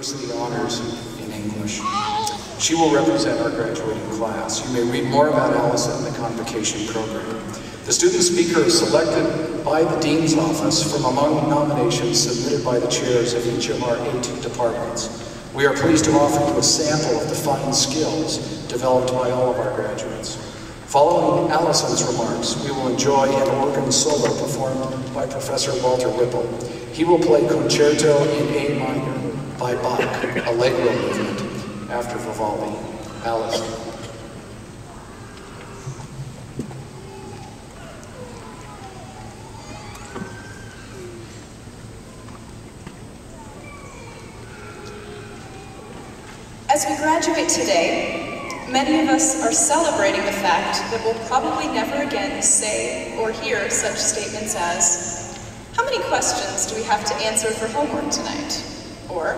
University honors in English. She will represent our graduating class. You may read more about Alison in the convocation program. The student speaker is selected by the Dean's Office from among nominations submitted by the chairs of each of our 8 departments. We are pleased to offer you a sample of the fine skills developed by all of our graduates. Following Alison's remarks, we will enjoy an organ solo performed by Professor Walter Whipple. He will play Concerto in A minor by Bach, Allegro movement, after Vivaldi. Alison. As we graduate today, many of us are celebrating the fact that we'll probably never again say or hear such statements as, "How many questions do we have to answer for homework tonight?" Or,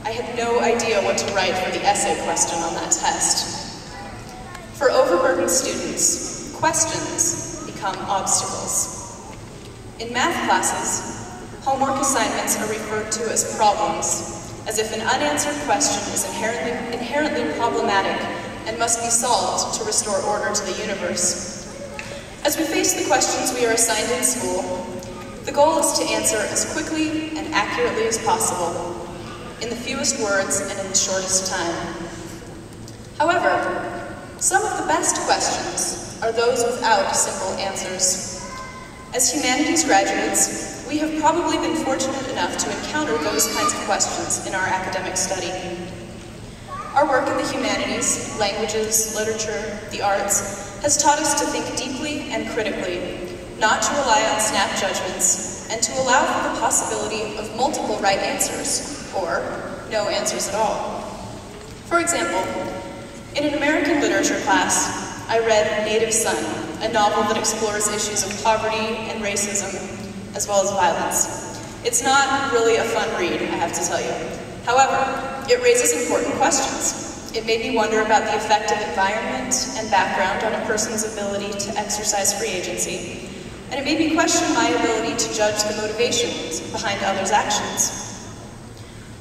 "I had no idea what to write for the essay question on that test." For overburdened students, questions become obstacles. In math classes, homework assignments are referred to as problems, as if an unanswered question is inherently problematic and must be solved to restore order to the universe. As we face the questions we are assigned in school, the goal is to answer as quickly and accurately as possible, in the fewest words and in the shortest time. However, some of the best questions are those without simple answers. As humanities graduates, we have probably been fortunate enough to encounter those kinds of questions in our academic study. Our work in the humanities, languages, literature, the arts, has taught us to think deeply and critically, not to rely on snap judgments, and to allow for the possibility of multiple right answers, or no answers at all. For example, in an American literature class, I read Native Son, a novel that explores issues of poverty and racism, as well as violence. It's not really a fun read, I have to tell you. However, it raises important questions. It made me wonder about the effect of environment and background on a person's ability to exercise free agency, and it made me question my ability to judge the motivations behind others' actions.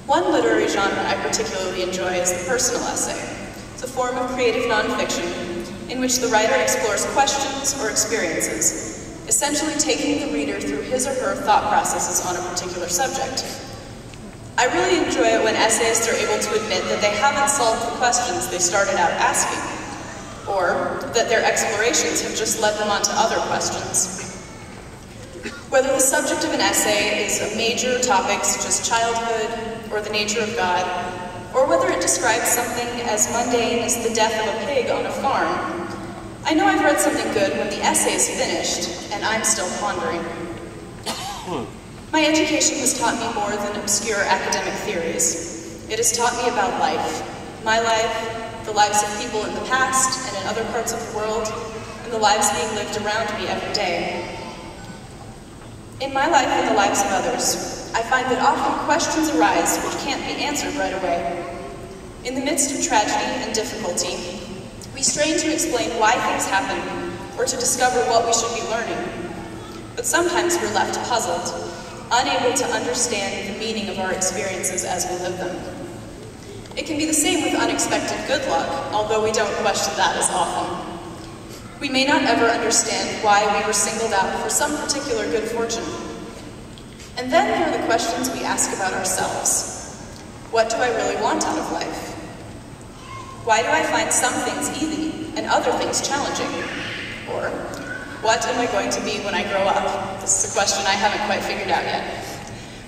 One literary genre I particularly enjoy is the personal essay. It's a form of creative nonfiction in which the writer explores questions or experiences, essentially taking the reader through his or her thought processes on a particular subject. I really enjoy it when essayists are able to admit that they haven't solved the questions they started out asking, or that their explorations have just led them onto other questions. Whether the subject of an essay is a major topic such as childhood or the nature of God, or whether it describes something as mundane as the death of a pig on a farm, I know I've read something good when the essay is finished and I'm still pondering. My education has taught me more than obscure academic theories. It has taught me about life, my life, the lives of people in the past and in other parts of the world, and the lives being lived around me every day. In my life and the lives of others, I find that often questions arise which can't be answered right away. In the midst of tragedy and difficulty, we strain to explain why things happen or to discover what we should be learning. But sometimes we're left puzzled, unable to understand the meaning of our experiences as we live them. It can be the same with unexpected good luck, although we don't question that as often. We may not ever understand why we were singled out for some particular good fortune. And then there are the questions we ask about ourselves. What do I really want out of life? Why do I find some things easy and other things challenging? Or, what am I going to be when I grow up? This is a question I haven't quite figured out yet.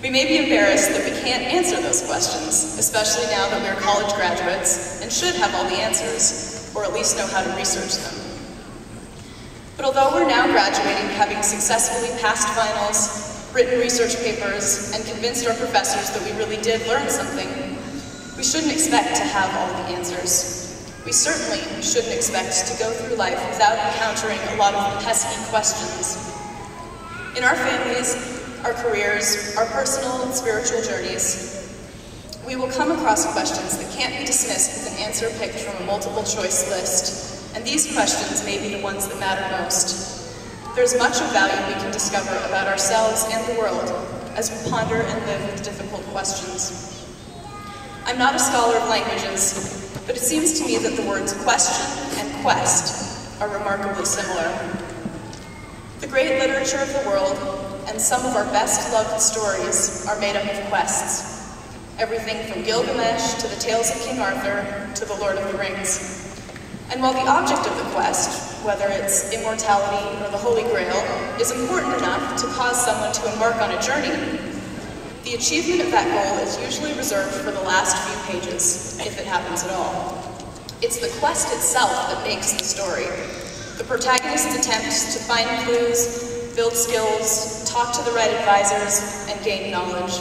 We may be embarrassed that we can't answer those questions, especially now that we're college graduates and should have all the answers, or at least know how to research them. But although we're now graduating, having successfully passed finals, written research papers, and convinced our professors that we really did learn something, we shouldn't expect to have all the answers. We certainly shouldn't expect to go through life without encountering a lot of pesky questions. In our families, our careers, our personal and spiritual journeys, we will come across questions that can't be dismissed with an answer picked from a multiple choice list, and these questions may be the ones that matter most. There's much of value we can discover about ourselves and the world as we ponder and live with difficult questions. I'm not a scholar of languages, but it seems to me that the words question and quest are remarkably similar. The great literature of the world and some of our best-loved stories are made up of quests. Everything from Gilgamesh to the Tales of King Arthur to the Lord of the Rings. And while the object of the quest, whether it's immortality or the Holy Grail, is important enough to cause someone to embark on a journey, the achievement of that goal is usually reserved for the last few pages, if it happens at all. It's the quest itself that makes the story. The protagonist's attempts to find clues, build skills, talk to the right advisors, and gain knowledge.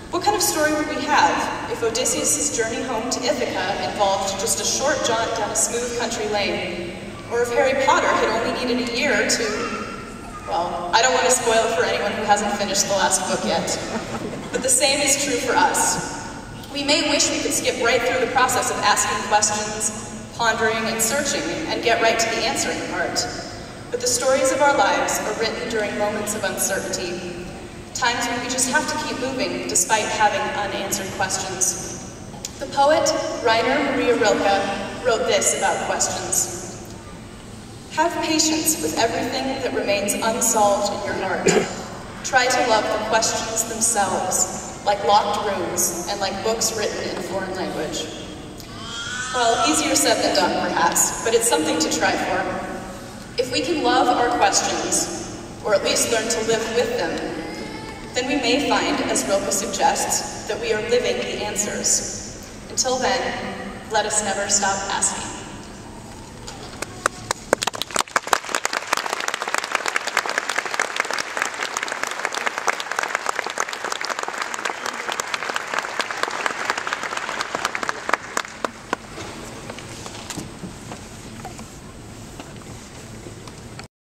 What kind of story would we have if Odysseus' journey home to Ithaca involved just a short jaunt down a smooth country lane? Or if Harry Potter had only needed a year to... Well, I don't want to spoil it for anyone who hasn't finished the last book yet. But the same is true for us. We may wish we could skip right through the process of asking questions, pondering and searching, and get right to the answering part. But the stories of our lives are written during moments of uncertainty. Times when we just have to keep moving despite having unanswered questions. The poet Rainer Maria Rilke wrote this about questions. Have patience with everything that remains unsolved in your heart. Try to love the questions themselves, like locked rooms and like books written in a foreign language. Well, easier said than done, perhaps, but it's something to try for. If we can love our questions, or at least learn to live with them, then we may find, as Rilke suggests, that we are living the answers. Until then, let us never stop asking.